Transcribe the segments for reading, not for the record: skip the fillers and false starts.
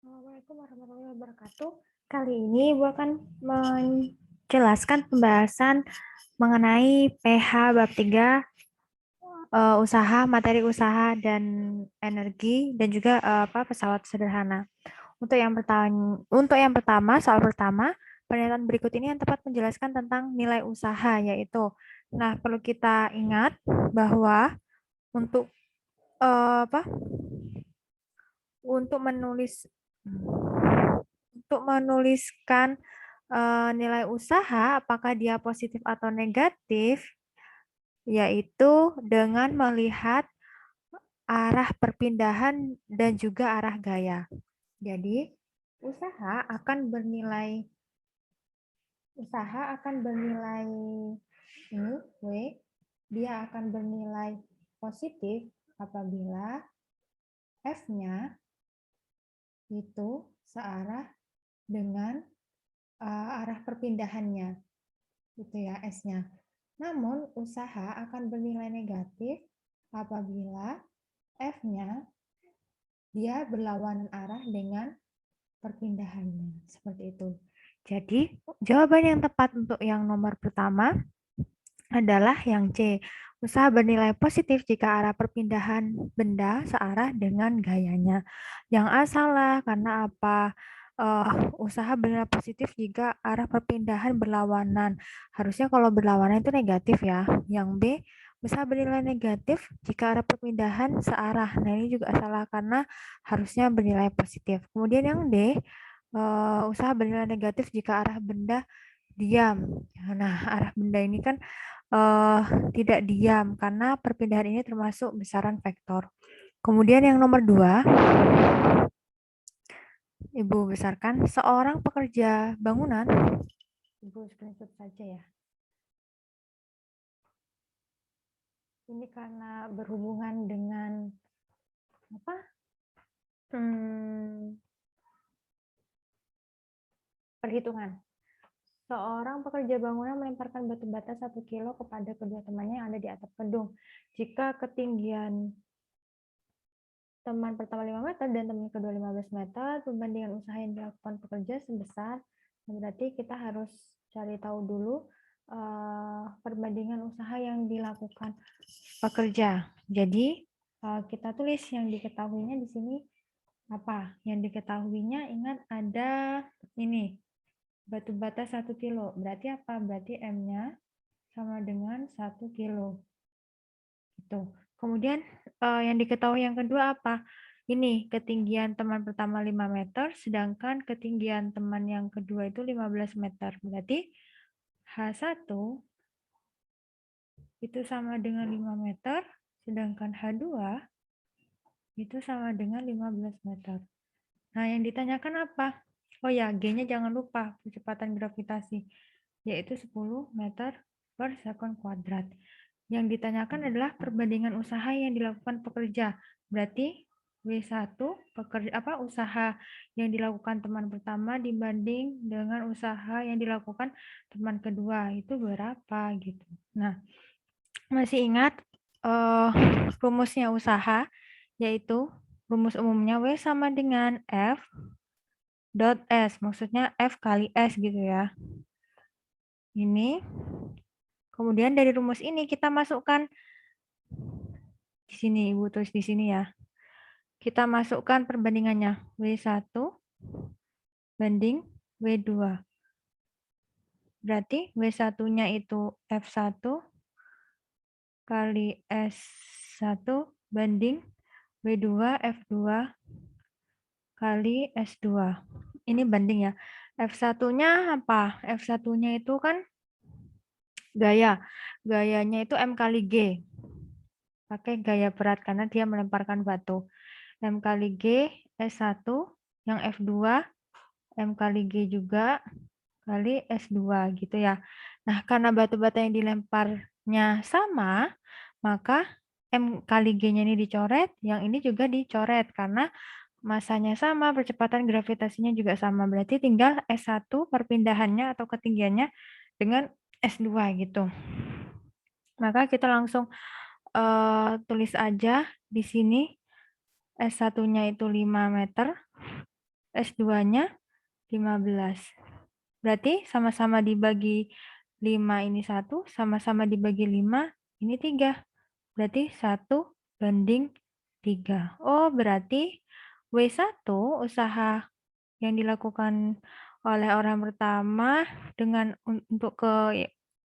Assalamualaikum warahmatullahi wabarakatuh. Kali ini Ibu akan menjelaskan pembahasan mengenai PH bab 3, usaha, materi usaha dan energi dan juga pesawat sederhana. Untuk yang pertama, soal pertama, pernyataan berikut ini yang tepat menjelaskan tentang nilai usaha yaitu. Nah, perlu kita ingat bahwa untuk eh, apa? Untuk menulis untuk menuliskan nilai usaha, apakah dia positif atau negatif, yaitu dengan melihat arah perpindahan dan juga arah gaya. Jadi, usaha akan bernilai ini W, dia akan bernilai positif apabila F-nya itu searah dengan arah perpindahannya, itu ya S-nya. Namun usaha akan bernilai negatif apabila F-nya dia berlawanan arah dengan perpindahannya, seperti itu. Jadi jawaban yang tepat untuk yang nomor pertama adalah yang C. Usaha bernilai positif jika arah perpindahan benda searah dengan gayanya. Yang A salah, karena apa? Usaha bernilai positif jika arah perpindahan berlawanan. Harusnya kalau berlawanan itu negatif ya. Yang B, usaha bernilai negatif jika arah perpindahan searah. Nah, ini juga salah karena harusnya bernilai positif. Kemudian yang D, usaha bernilai negatif jika arah benda diam. Nah, arah benda ini kan eh, tidak diam karena perpindahan ini termasuk besaran vektor. Kemudian yang nomor 2, Ibu besarkan seorang pekerja bangunan. Ibu screenshot saja ya. Ini karena berhubungan dengan apa? Perhitungan. Seorang pekerja bangunan melemparkan batu bata 1 kilo kepada kedua temannya yang ada di atap gedung. Jika ketinggian teman pertama 5 meter dan teman kedua 15 meter, perbandingan usaha yang dilakukan pekerja sebesar, berarti kita harus cari tahu dulu perbandingan usaha yang dilakukan pekerja. Jadi kita tulis yang diketahuinya di sini apa? Yang diketahuinya ingat ada ini, batu bata 1 kilo. Berarti apa? Berarti M-nya sama dengan 1 kilo. Gitu. Kemudian yang diketahui yang kedua apa? Ini ketinggian teman pertama 5 meter, sedangkan ketinggian teman yang kedua itu 15 meter. Berarti H1 itu sama dengan 5 meter, sedangkan H2 itu sama dengan 15 meter. Nah, yang ditanyakan apa? Oh ya, G-nya jangan lupa, kecepatan gravitasi, yaitu 10 meter per second kuadrat. Yang ditanyakan adalah perbandingan usaha yang dilakukan pekerja. Berarti W1 usaha yang dilakukan teman pertama dibanding dengan usaha yang dilakukan teman kedua itu berapa gitu. Nah, masih ingat rumusnya usaha, yaitu rumus umumnya W sama dengan F dot S, maksudnya F kali S gitu ya. Ini. Kemudian dari rumus ini kita masukkan di sini, Ibu tulis di sini ya. Kita masukkan perbandingannya. W1 banding W2. Berarti W1-nya itu F1 kali S1 banding W2 F2 kali S2. Ini banding ya. F1-nya apa? F1-nya itu kan gaya. Gayanya itu M kali G. Pakai gaya berat karena dia melemparkan batu. M kali G S1 yang F2 M kali G juga kali S2 gitu ya. Nah, karena batu bata yang dilemparnya sama, maka M kali G-nya ini dicoret, yang ini juga dicoret karena masanya sama, percepatan gravitasinya juga sama. Berarti tinggal S1 perpindahannya atau ketinggiannya dengan S2 gitu. Maka kita langsung tulis aja di sini S1-nya itu 5 meter S2-nya 15. Berarti sama-sama dibagi 5 ini 1, sama-sama dibagi 5 ini 3. Berarti 1:3. Oh, berarti W1 usaha yang dilakukan oleh orang pertama untuk ke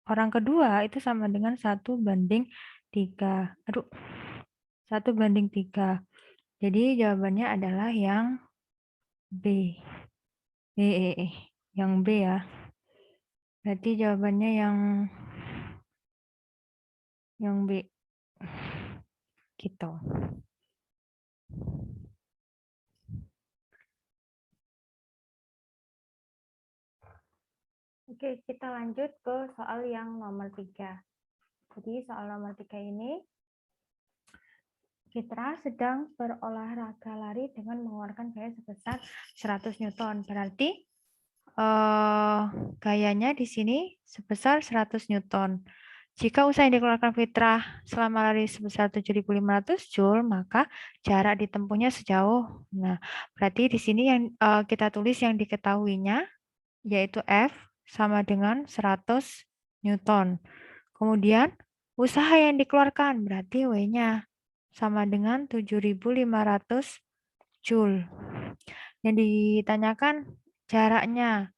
orang kedua itu sama dengan 1:3. Aduh, 1:3. Jadi jawabannya adalah yang B. Yang B ya. Berarti jawabannya yang B. Gitu. Oke, kita lanjut ke soal yang nomor 3. Jadi soal nomor 3 ini, Citra sedang berolahraga lari dengan mengeluarkan gaya sebesar 100 Newton. Berarti gayanya di sini sebesar 100 Newton. Jika usaha yang dikeluarkan Fitrah selama lari sebesar 7.500 Joule, maka jarak ditempuhnya sejauh. Nah, berarti di sini yang kita tulis yang diketahuinya, yaitu F sama dengan 100 Newton. Kemudian, usaha yang dikeluarkan, berarti W-nya sama dengan 7.500 Joule. Yang ditanyakan jaraknya,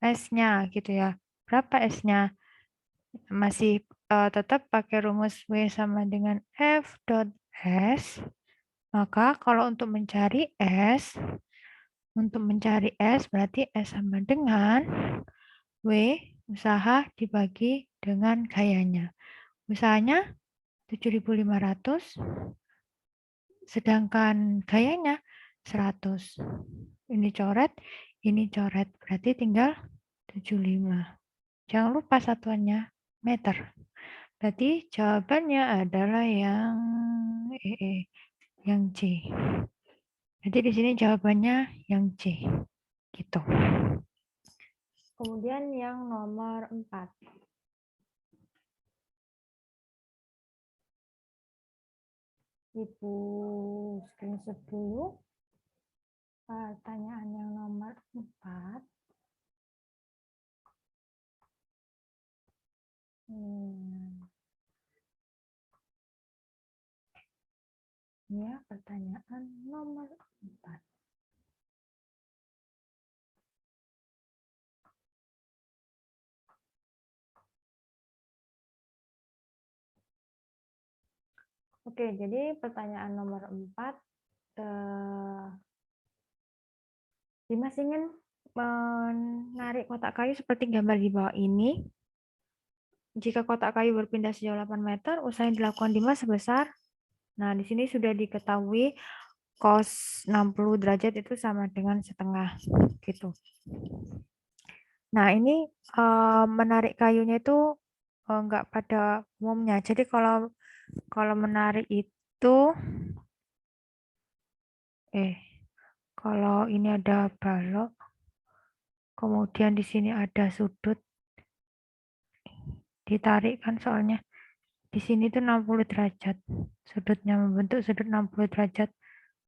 S-nya gitu ya. Berapa S-nya? Masih tetap pakai rumus W sama dengan F dot S. Maka kalau untuk mencari S berarti S sama dengan W usaha dibagi dengan gayanya. Usahanya 7.500, sedangkan gayanya 100. Ini coret, berarti tinggal 75. Jangan lupa satuannya meter. Berarti jawabannya adalah yang yang C. Jadi di sini jawabannya yang C. Gitu. Kemudian yang nomor 4. Ibu screenshot dulu. Pertanyaan yang nomor 4. Ya, pertanyaan nomor 4. Oke, jadi pertanyaan nomor 4. Dimas ingin menarik kotak kayu seperti gambar di bawah ini. Jika kotak kayu berpindah sejauh 8 meter, usaha yang dilakukan Dimas sebesar, nah di sini sudah diketahui cos 60 derajat itu sama dengan setengah gitu. Nah ini menarik kayunya itu enggak pada umumnya. Jadi kalau menarik itu kalau ini ada balok, kemudian di sini ada sudut, ditarik kan soalnya. Di sini tuh 60 derajat. Sudutnya membentuk sudut 60 derajat.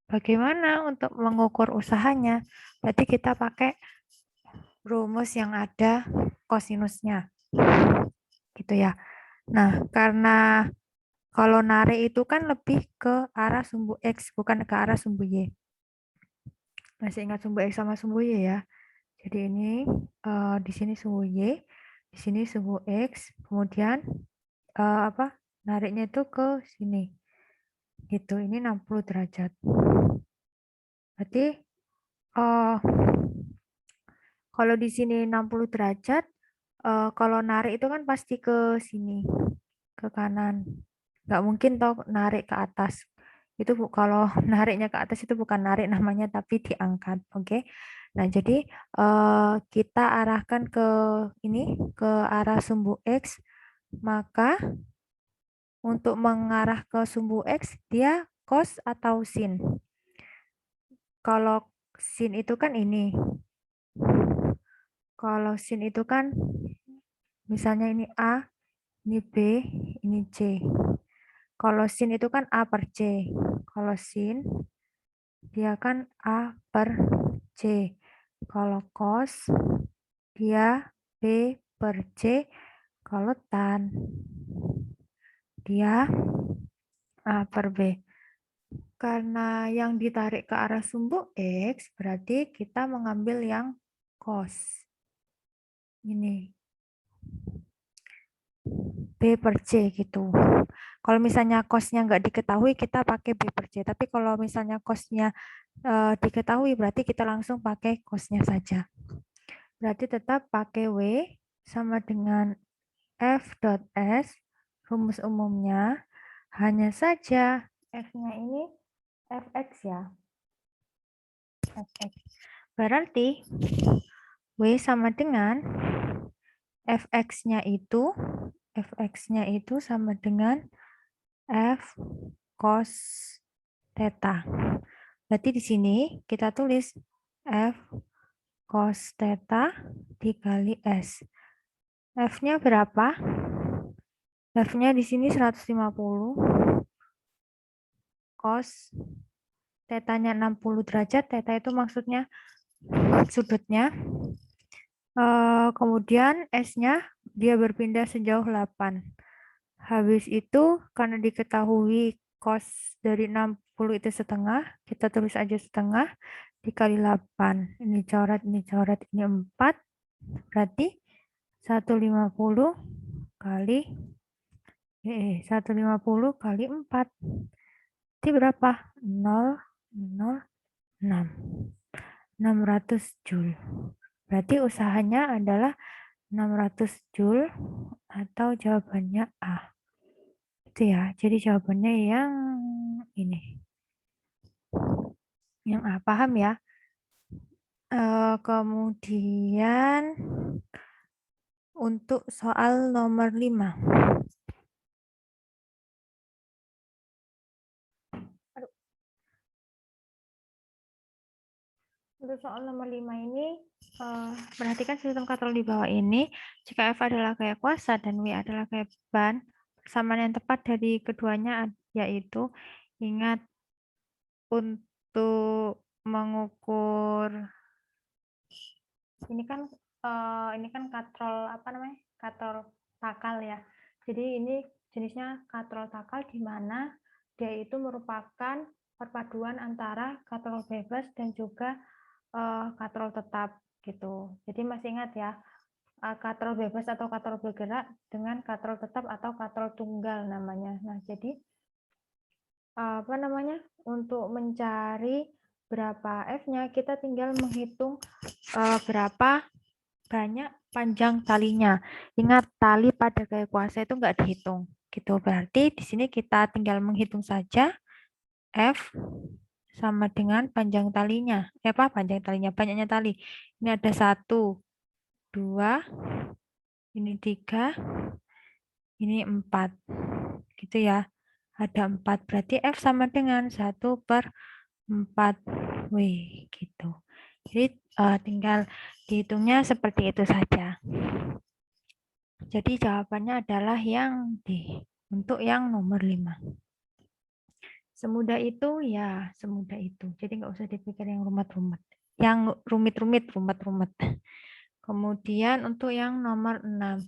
Bagaimana untuk mengukur usahanya? Berarti kita pakai rumus yang ada kosinusnya. Gitu ya. Nah, karena kalau narik itu kan lebih ke arah sumbu X, bukan ke arah sumbu Y. Masih ingat sumbu X sama sumbu Y ya? Jadi ini di sini sumbu Y, di sini sumbu X, kemudian nariknya itu ke sini. Gitu, ini 60 derajat. Berarti kalau di sini 60 derajat, kalau narik itu kan pasti ke sini, ke kanan. Nggak mungkin toh narik ke atas. Itu kalau nariknya ke atas itu bukan narik namanya, tapi diangkat. Oke. Nah, jadi kita arahkan ke ini, ke arah sumbu X, maka untuk mengarah ke sumbu X, dia cos atau sin. Kalau sin itu kan ini. Kalau sin itu kan misalnya ini A, ini B, ini C. Kalau sin itu kan A per C. Kalau sin dia kan A per C. Kalau cos, dia B per C. Kalau tan, dia A per B. Karena yang ditarik ke arah sumbu X, berarti kita mengambil yang cos. Ini. B per C gitu. Kalau misalnya cosnya nggak diketahui, kita pakai B per C. Tapi kalau misalnya cosnya diketahui, berarti kita langsung pakai cosnya saja. Berarti tetap pakai W sama dengan F dot S, rumus umumnya. Hanya saja F-nya ini Fx ya. Fx. Berarti W sama dengan Fx-nya itu sama dengan F cos theta. Berarti di sini kita tulis F cos theta dikali S. F-nya berapa? F-nya di sini 150. Cos theta-nya 60 derajat. Theta itu maksudnya sudutnya. Kemudian S-nya dia berpindah sejauh 8. Habis itu karena diketahui cos dari 60 itu setengah, kita tulis aja setengah dikali 8. Ini coret, ini 4. Berarti 150 kali 150 kali 4. Itu berapa? 0,06. 600 Joule. Berarti usahanya adalah 600 Joule atau jawabannya A. Itu ya. Jadi jawabannya yang ini. Yang A, paham ya? Kemudian untuk soal nomor 5. Untuk soal nomor 5 ini, perhatikan sistem katrol di bawah ini. Jika F adalah gaya kuasa dan W adalah gaya beban, persamaan yang tepat dari keduanya yaitu, ingat, untuk mengukur ini kan katrol apa namanya? Katrol takal ya. Jadi ini jenisnya katrol takal di mana dia itu merupakan perpaduan antara katrol bebas dan juga katrol tetap gitu. Jadi masih ingat ya, katrol bebas atau katrol bergerak dengan katrol tetap atau katrol tunggal namanya. Nah, jadi apa namanya? Untuk mencari berapa F-nya, kita tinggal menghitung berapa banyak panjang talinya. Ingat, tali pada gaya kuasa itu nggak dihitung. Gitu. Berarti di sini kita tinggal menghitung saja F sama dengan panjang talinya. Apa panjang talinya? Banyaknya tali. Ini ada 1, 2, ini 3, ini 4. Gitu ya. Ada 4. Berarti F sama dengan 1 per 4 W. Gitu. Jadi tinggal dihitungnya seperti itu saja. Jadi jawabannya adalah yang D. Untuk yang nomor 5. Semudah itu ya, semudah itu. Jadi nggak usah dipikir yang rumit-rumit. Yang rumit-rumit, rumet-rumet. Kemudian untuk yang nomor 6.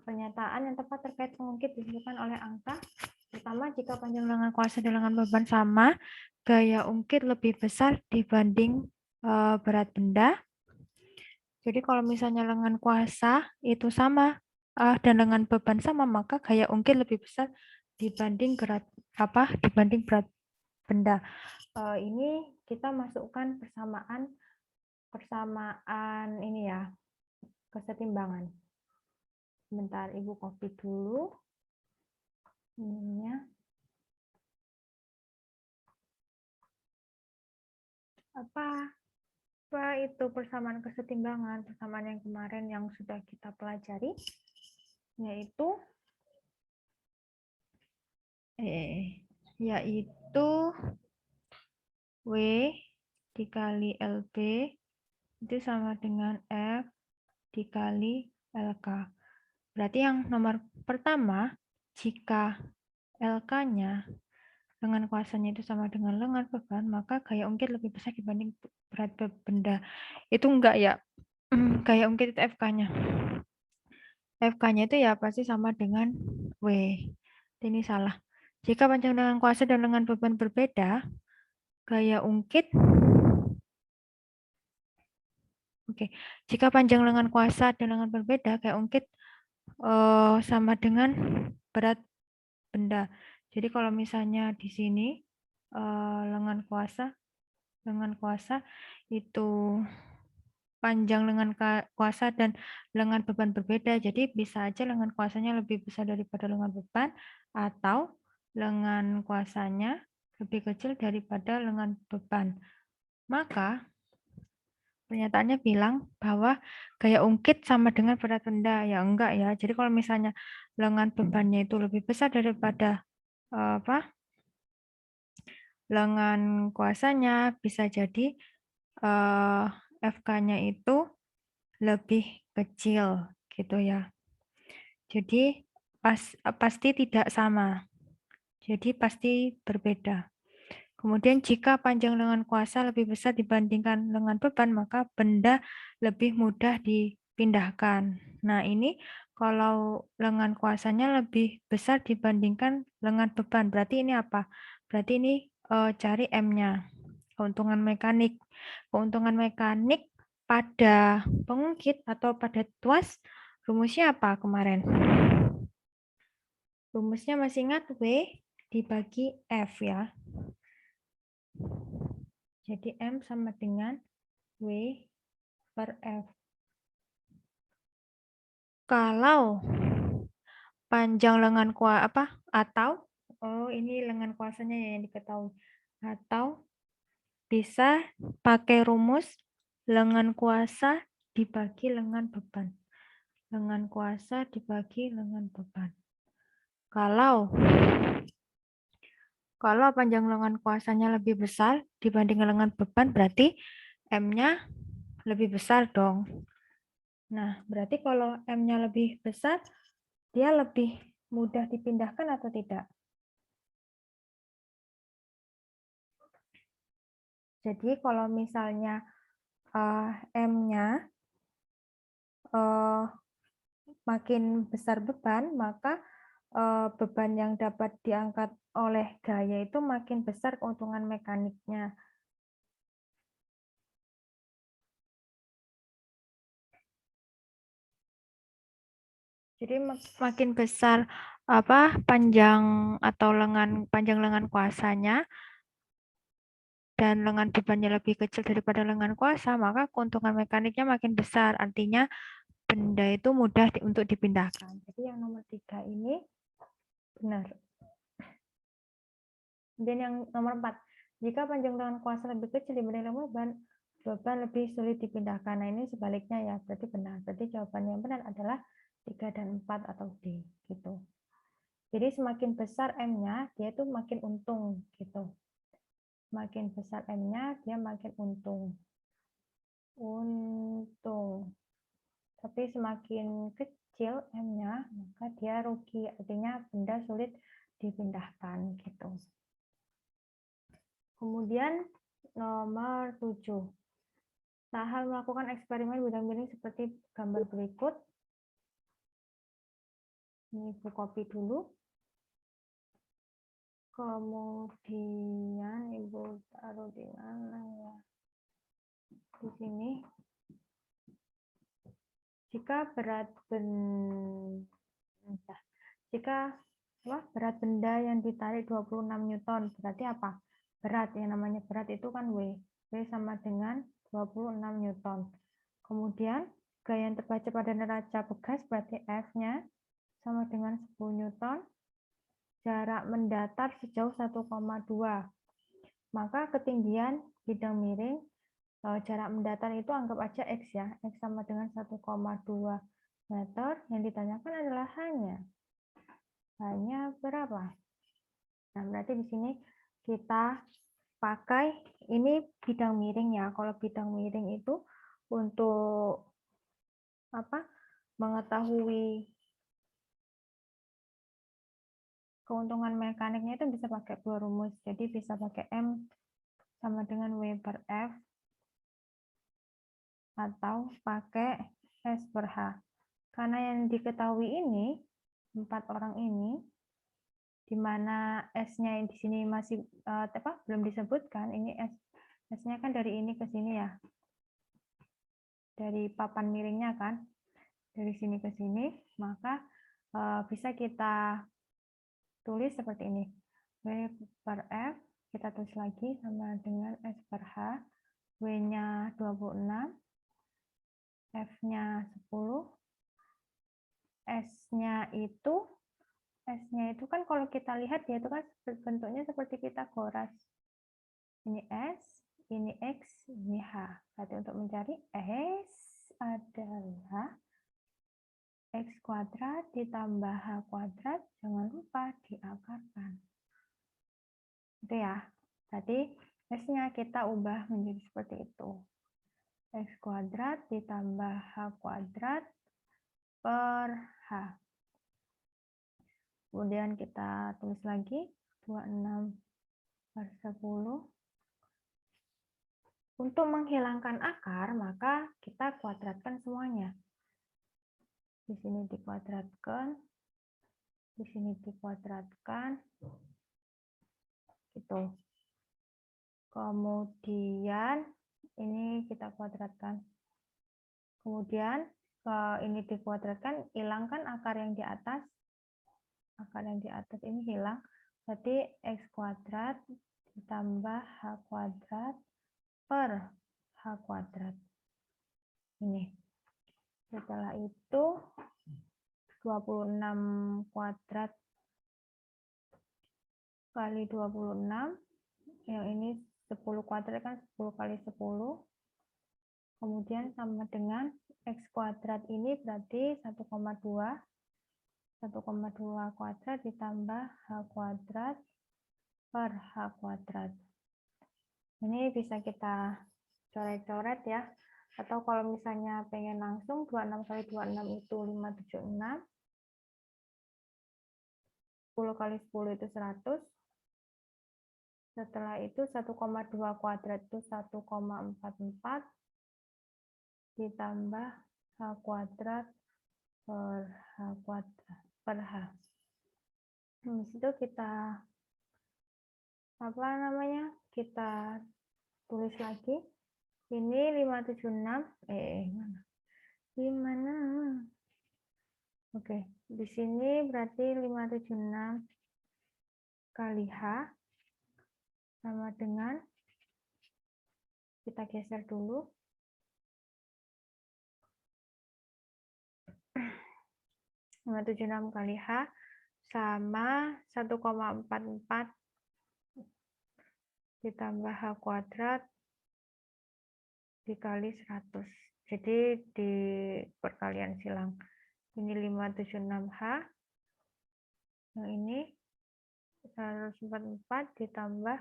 Pernyataan yang tepat terkait pengungkit ditentukan oleh angka. Pertama, jika panjang lengan kuasa dan lengan beban sama, gaya ungkit lebih besar dibanding berat benda. Jadi kalau misalnya lengan kuasa itu sama dan lengan beban sama, maka gaya ungkit lebih besar dibanding berat benda. Ini kita masukkan persamaan ini ya, kesetimbangan. Sebentar, Ibu copy dulu ininya. Apa itu persamaan kesetimbangan? Persamaan yang kemarin yang sudah kita pelajari, yaitu W dikali LB itu sama dengan F dikali LK. Berarti yang nomor pertama, jika LK-nya lengan kuasanya itu sama dengan lengan beban, maka gaya ungkit lebih besar dibanding berat benda. Itu enggak ya? Gaya ungkit itu FK-nya. FK-nya itu ya pasti sama dengan W. Ini salah. Jika panjang lengan kuasa dan lengan beban berbeda, gaya ungkit jika panjang lengan kuasa dan lengan berbeda, gaya ungkit sama dengan berat benda. Jadi kalau misalnya di sini lengan kuasa itu panjang lengan kuasa dan lengan beban berbeda. Jadi bisa aja lengan kuasanya lebih besar daripada lengan beban atau lengan kuasanya lebih kecil daripada lengan beban. Maka pernyataannya bilang bahwa gaya ungkit sama dengan berat benda. Ya enggak ya. Jadi kalau misalnya lengan bebannya itu lebih besar daripada lengan kuasanya, bisa jadi FK-nya itu lebih kecil gitu ya. Jadi pasti tidak sama. Jadi pasti berbeda. Kemudian jika panjang lengan kuasa lebih besar dibandingkan lengan beban, maka benda lebih mudah dipindahkan. Nah, ini kalau lengan kuasanya lebih besar dibandingkan lengan beban, berarti ini apa? Berarti ini cari M-nya. Keuntungan mekanik. Keuntungan mekanik pada pengungkit atau pada tuas, rumusnya apa kemarin? Rumusnya masih ingat W dibagi F ya. Jadi M sama dengan W per F. Kalau panjang lengan atau ini lengan kuasanya yang diketahui. Atau bisa pakai rumus lengan kuasa dibagi lengan beban. Lengan kuasa dibagi lengan beban. Kalau panjang lengan kuasanya lebih besar dibanding lengan beban, berarti M-nya lebih besar dong. Nah, berarti kalau M-nya lebih besar, dia lebih mudah dipindahkan atau tidak? Jadi kalau misalnya M-nya makin besar beban, maka beban yang dapat diangkat oleh gaya itu makin besar keuntungan mekaniknya. Jadi makin besar panjang lengan kuasanya dan lengan bebannya lebih kecil daripada lengan kuasa, maka keuntungan mekaniknya makin besar. Artinya benda itu mudah untuk dipindahkan. Jadi yang nomor 3 ini benar. Dan yang nomor 4, jika panjang lengan kuasa lebih kecil dibanding lengan beban lebih sulit dipindahkan. Nah, ini sebaliknya ya, berarti benar. Berarti jawaban yang benar adalah 3 dan 4 atau D gitu. Jadi semakin besar M-nya, dia itu makin untung gitu. Makin besar M-nya, dia makin untung. Tapi semakin kecil M-nya, maka dia rugi. Artinya benda sulit dipindahkan gitu. Kemudian nomor 7. Tahal melakukan eksperimen bidang miring seperti gambar berikut. Ini Ibu copy dulu. Kemudian Ibu taruh di mana ya? Di sini. Jika berat benda yang ditarik 26 Newton, berarti apa? Berat, yang namanya berat itu kan W. W sama dengan 26 Newton. Kemudian, gaya yang terbaca pada neraca bekas berarti F-nya sama dengan 10 Newton. Jarak mendatar sejauh 1,2. Maka ketinggian bidang miring, jarak mendatar itu anggap aja X ya. X sama dengan 1,2 meter. Yang ditanyakan adalah hanya berapa? Nah, berarti di sini kita pakai ini bidang miring ya. Kalau bidang miring itu untuk mengetahui keuntungan mekaniknya itu bisa pakai dua rumus. Jadi bisa pakai M sama dengan W per F atau pakai S per H. Karena yang diketahui ini, 4 orang ini, di mana S-nya di sini masih belum disebutkan, ini S-nya kan dari ini ke sini ya. Dari papan miringnya kan, dari sini ke sini, maka bisa kita tulis seperti ini. W per F, kita tulis lagi sama dengan S per H, W-nya 26, F-nya 10, S-nya itu kan kalau kita lihat ya itu kan bentuknya seperti Pitagoras. Ini S, ini X, ini H. Berarti untuk mencari S adalah X kuadrat ditambah H kuadrat, jangan lupa diakarkan. Itu ya. Jadi S-nya kita ubah menjadi seperti itu. X kuadrat ditambah H kuadrat per H. Kemudian kita tulis lagi 26 per 10. Untuk menghilangkan akar, maka kita kuadratkan semuanya. Di sini dikuadratkan, di sini dikuadratkan, gitu. Kemudian ini kita kuadratkan. Kemudian ini dikuadratkan, hilangkan akar yang di atas. Akar yang di atas ini hilang. Jadi X kuadrat ditambah H kuadrat per H kuadrat. Ini. Setelah itu 26 kuadrat kali 26. Yang ini 10 kuadrat kan 10 kali 10. Kemudian sama dengan X kuadrat ini berarti 1,2. 1,2 kuadrat ditambah H kuadrat per H kuadrat. Ini bisa kita coret-coret ya. Atau kalau misalnya pengen langsung, 26 kali 26 itu 576. 10 kali 10 itu 100. Setelah itu 1,2 kuadrat itu 1,44 ditambah H kuadrat per H kuadrat per H. Di situ kita kita tulis lagi. Ini 576 mana? Oke, di sini berarti 576 kali H sama dengan, kita geser dulu. 576 kali H sama 1,44 ditambah H kuadrat dikali 100. Jadi di perkalian silang. Ini 576H. Yang ini 144 ditambah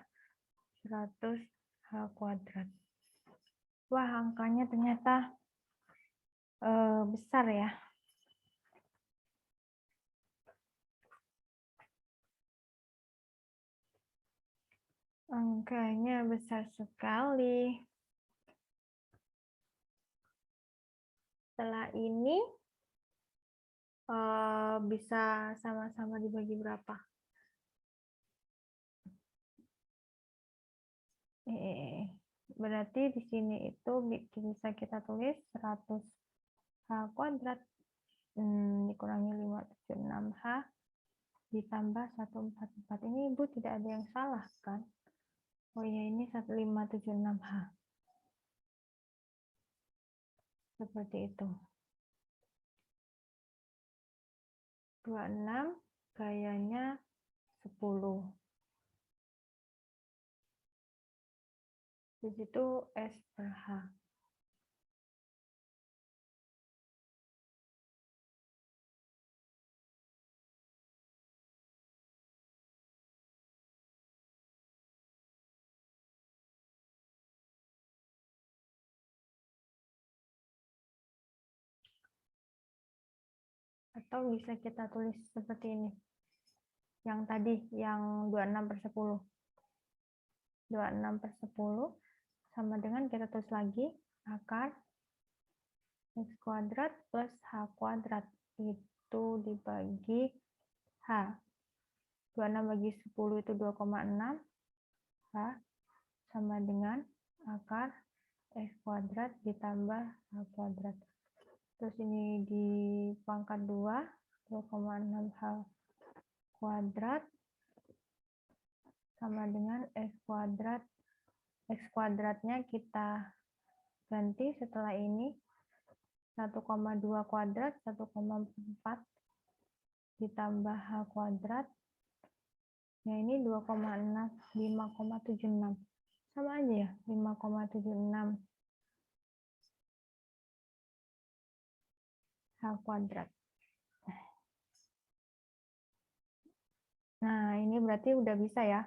100H kuadrat. Wah, angkanya ternyata besar ya. Angkanya besar sekali. Setelah ini bisa sama-sama dibagi berapa? Berarti di sini itu bisa kita tulis 100H kuadrat dikurangi 576H ditambah 144. Ini Ibu tidak ada yang salah kan? Oh ya, ini 1576H. Seperti itu. 26 gayanya 10. Di situ S per H. Atau bisa kita tulis seperti ini. yang tadi, yang 26/10. 26/10 sama dengan kita tulis lagi akar X kuadrat plus H kuadrat. Itu dibagi H. 26 bagi 10 itu 2,6. H sama dengan akar X kuadrat ditambah H kuadrat. Terus ini dipangkat 2, 2,6 H kuadrat sama dengan X kuadrat. X kuadratnya kita ganti setelah ini 1,2 kuadrat, 1,4 ditambah H kuadrat. Ya ini 2,6, 5,76. Sama aja ya, 5,76 H kuadrat. Nah, ini berarti udah bisa ya.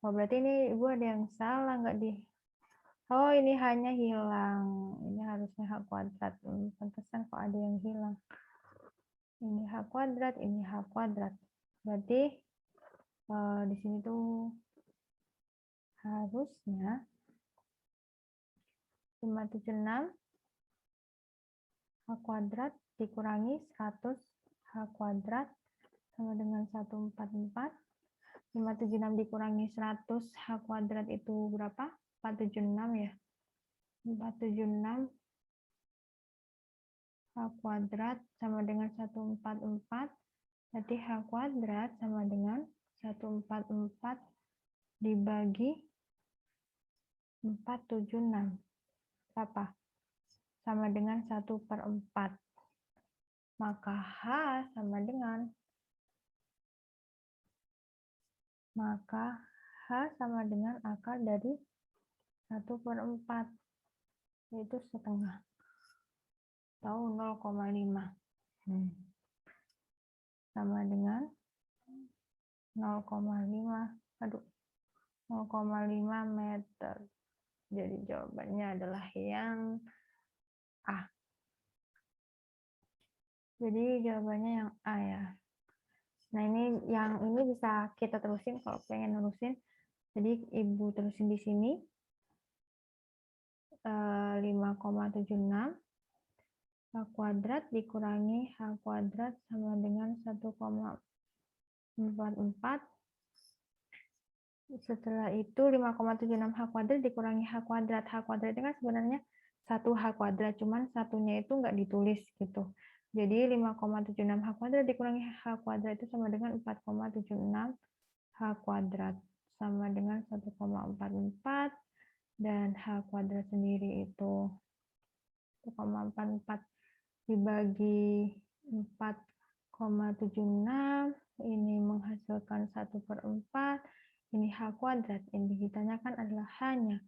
Oh, berarti ini Ibu ada yang salah nggak di? Oh, ini hanya hilang. Ini harusnya H kuadrat. Pantesan kok ada yang hilang. Ini H kuadrat, ini H kuadrat. Berarti di sini tuh harusnya 576 H kuadrat dikurangi 100 H kuadrat sama dengan 144. 576 dikurangi 100 H kuadrat itu berapa? 476 ya. 476 H kuadrat sama dengan 144. Berarti H kuadrat sama dengan 144 dibagi 476. Berapa? Sama dengan 1/4. Maka H sama dengan akar dari 1/4, yaitu setengah atau 0,5. Sama dengan 0,5 meter. Jadi jawabannya adalah yang A. Jadi jawabannya yang A ya. Nah, yang ini bisa kita terusin kalau pengen nerusin. Jadi Ibu terusin di sini 5,76 H kuadrat dikurangi H kuadrat sama dengan 1,44. Setelah itu 5,76 H kuadrat dikurangi H kuadrat. H kuadrat itu kan sebenarnya 1 H kuadrat, cuman satunya itu nggak ditulis gitu. Jadi 5,76 H kuadrat dikurangi H kuadrat itu sama dengan 4,76 H kuadrat. Sama dengan 1,44. Dan H kuadrat sendiri itu 1,44 dibagi 4,76. Ini menghasilkan 1/4. Ini H kuadrat. Yang ditanyakan adalah H-nya.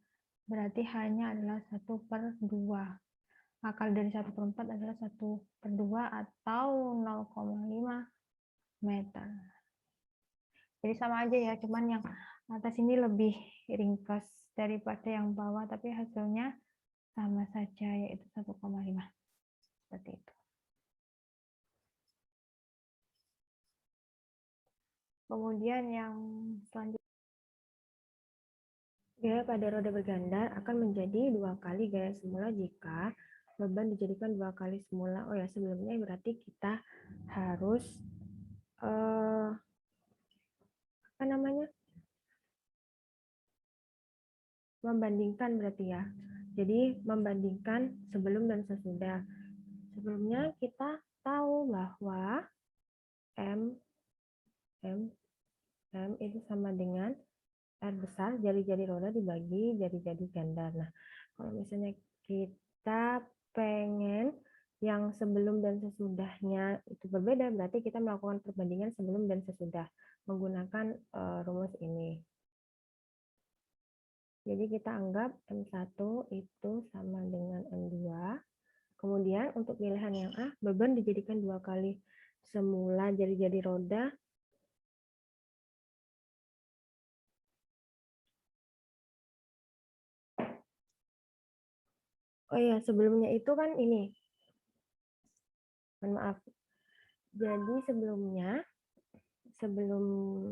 Berarti H-nya adalah 1/2. Akar dari 1/4 adalah 1/2 atau 0,5 meter. Jadi sama aja ya, cuman yang atas ini lebih ringkas daripada yang bawah, tapi hasilnya sama saja, yaitu 1,5. Seperti itu. Kemudian yang selanjutnya, gaya pada roda bergandar akan menjadi 2 kali gaya semula jika beban dijadikan 2 kali semula. Oh ya, sebelumnya berarti kita harus membandingkan berarti ya. Jadi membandingkan sebelum dan sesudah. Sebelumnya kita tahu bahwa M itu sama dengan R besar, jari-jari roda dibagi jari-jari gandar. Nah, kalau misalnya kita pengen yang sebelum dan sesudahnya itu berbeda, berarti kita melakukan perbandingan sebelum dan sesudah menggunakan rumus ini. Jadi kita anggap M1 itu sama dengan M2. Kemudian untuk pilihan yang A, beban dijadikan 2 kali semula jari-jari roda. Oh ya, sebelumnya itu kan ini. Mohon maaf. Jadi sebelumnya sebelum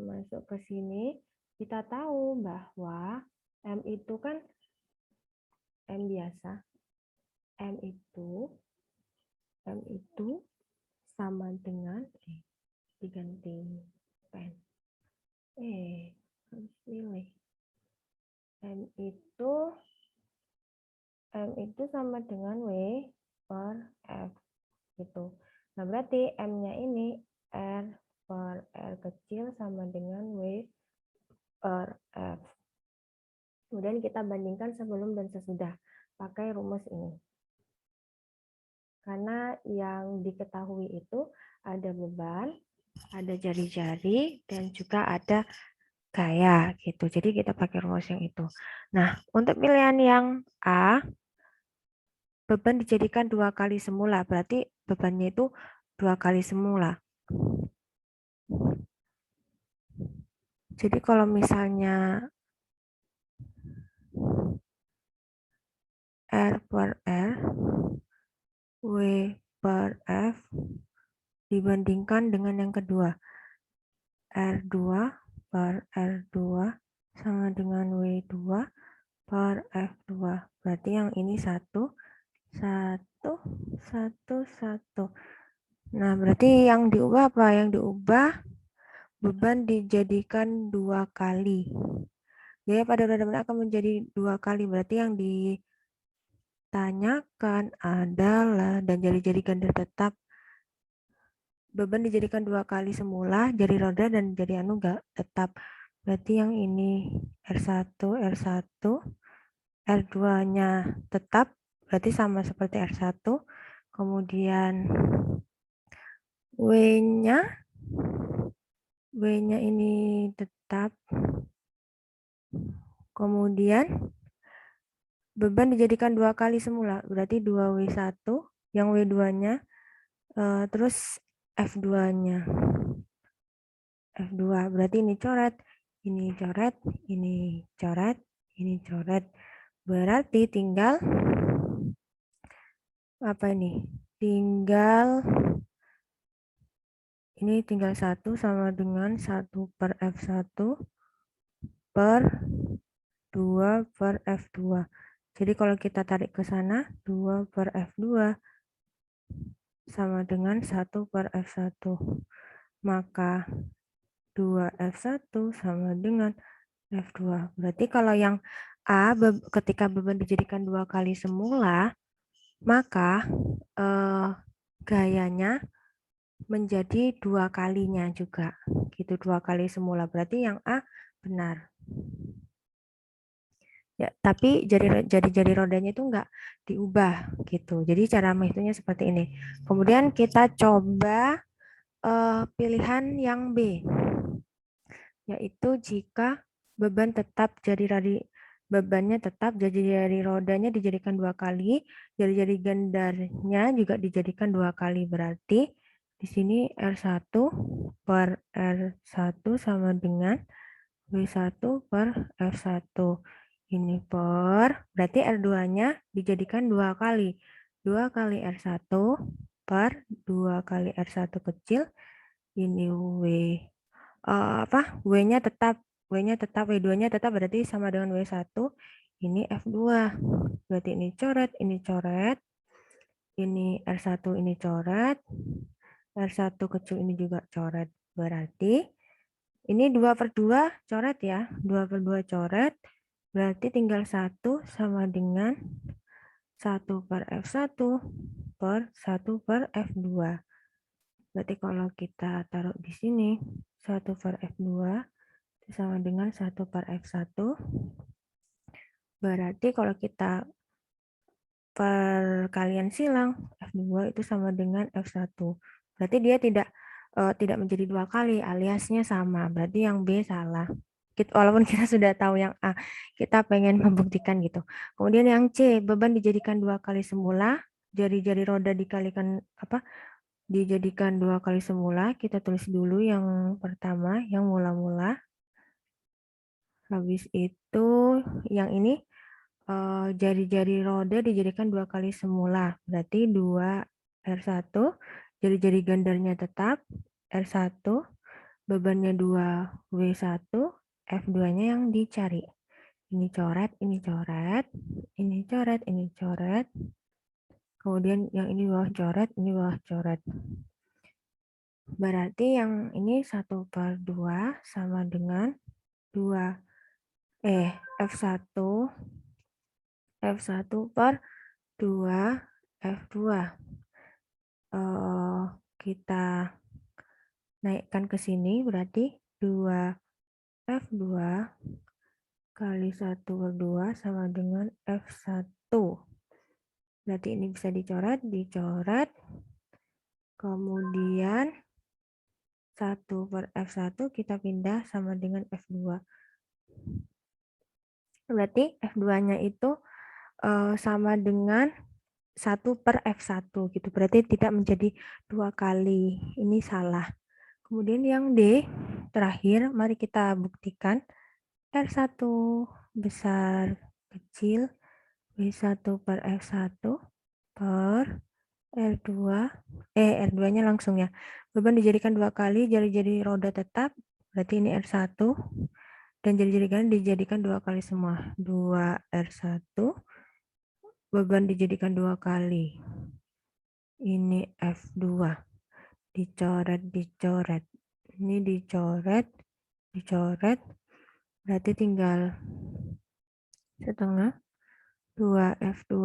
masuk ke sini, kita tahu bahwa M itu kan M biasa. M itu sama dengan diganti pen. Harus pilih. M itu sama dengan W per F gitu. Nah, berarti M-nya ini R per R kecil sama dengan W per F. Kemudian kita bandingkan sebelum dan sesudah pakai rumus ini. Karena yang diketahui itu ada beban, ada jari-jari, dan juga ada gaya gitu. Jadi kita pakai rumus yang itu. Nah, untuk pilihan yang A, beban dijadikan 2 kali semula. Berarti bebannya itu 2 kali semula. Jadi kalau misalnya R per R, W per F dibandingkan dengan yang kedua. R2 per R2 sama dengan W2 per F2. Berarti yang ini 1, 1, 1, 1. Nah, berarti yang diubah apa? Yang diubah beban dijadikan 2 kali. Gaya pada roda benar akan menjadi 2 kali. Berarti yang ditanyakan adalah, dan jari-jari ganda tetap, beban dijadikan 2 kali semula, jari roda dan jari anu enggak tetap. Berarti yang ini R1, R1, R2-nya tetap, berarti sama seperti R1. Kemudian W-nya ini tetap. Kemudian beban dijadikan 2 kali semula, berarti 2W1, yang W2-nya, terus F2-nya. F2, berarti ini coret, ini coret, ini coret, ini coret. Berarti tinggal apa ini? Tinggal 1 sama dengan 1 per F1 per 2 per F2. Jadi kalau kita tarik ke sana, 2 per F2 sama dengan 1 per F1. Maka 2F1 sama dengan F2. Berarti kalau yang A, ketika beban dijadikan 2 kali semula, maka gayanya menjadi 2 kalinya juga. Gitu, 2 kali semula. Berarti yang A benar. Ya, tapi jari rodanya itu enggak diubah gitu. Jadi cara menghitungnya seperti ini. Kemudian kita coba pilihan yang B, yaitu jika beban tetap bebannya tetap, jari-jari rodanya dijadikan 2 kali, jari-jari gandarnya juga dijadikan 2 kali. Berarti di sini R1 per R1 sama dengan W1 per F1. Ini berarti R2-nya dijadikan 2 kali. 2 kali R1 per 2 kali R1 kecil. Ini W-nya tetap, W2-nya tetap, berarti sama dengan W1. Ini F2. Berarti ini coret, ini R1 ini coret, R1 kecil ini juga coret. Berarti ini 2 per 2 coret ya, 2 per 2 coret, berarti tinggal 1 sama dengan 1 per F1 per 1 per F2. Berarti kalau kita taruh di sini, 1 per F2 sama dengan 1 per F1. Berarti kalau kita perkalian silang, F2 itu sama dengan F1. Berarti dia tidak menjadi 2 kali, aliasnya sama. Berarti yang B salah. Walaupun kita sudah tahu yang A, kita pengen membuktikan gitu. Kemudian yang C, beban dijadikan 2 kali semula, jari-jari roda dijadikan 2 kali semula. Kita tulis dulu yang pertama, yang mula-mula. Habis itu yang ini jari-jari roda dijadikan 2 kali semula. Berarti 2 R1, jari-jari gandarnya tetap R1. bebannya 2W1, F2-nya yang dicari. Ini coret, ini coret, ini coret, ini coret. Kemudian yang ini bawah coret, ini bawah coret. Berarti yang ini 1/2 sama dengan 2 F1 per 2 F2. Kita naikkan ke sini berarti 2 F2 kali 1/2 sama dengan F1. Berarti ini bisa dicoret, dicoret. Kemudian 1/F1 kita pindah sama dengan F2. Berarti F2-nya itu sama dengan 1/F1 gitu. Berarti tidak menjadi 2 kali. Ini salah. Kemudian yang D terakhir, mari kita buktikan. R1 besar kecil W1/F1 per R2, R2-nya langsung ya. Beban dijadikan 2 kali, jari-jari roda tetap, berarti ini R1, dan jari-jari kanan dijadikan 2 kali semua. 2R1, beban dijadikan 2 kali. Ini F2, dicoret, dicoret. Ini dicoret, dicoret, berarti tinggal setengah 2F2.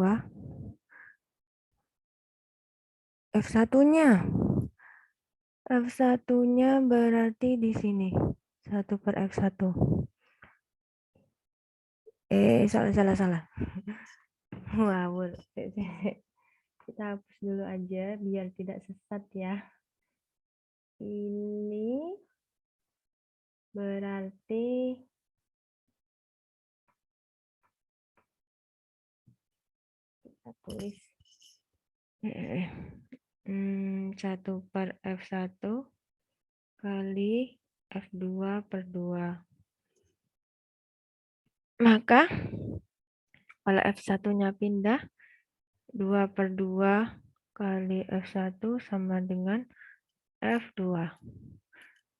F1-nya. F1-nya berarti di sini. 1/F1. Salah. Ngawur. Kita hapus dulu aja biar tidak sesat ya. Ini berarti kita tulis 1/F1 kali F2/2. Maka kalau F1-nya pindah, 2/2 kali F1 sama dengan F2.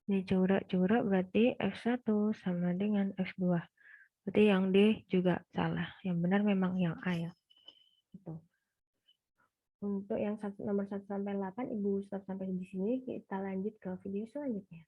Ini coret-coret berarti F1 sama dengan F2. Berarti yang D juga salah. Yang benar memang yang A ya. Gitu. Untuk yang nomor 1 sampai 8, Ibu stop sampai di sini. Kita lanjut ke video selanjutnya.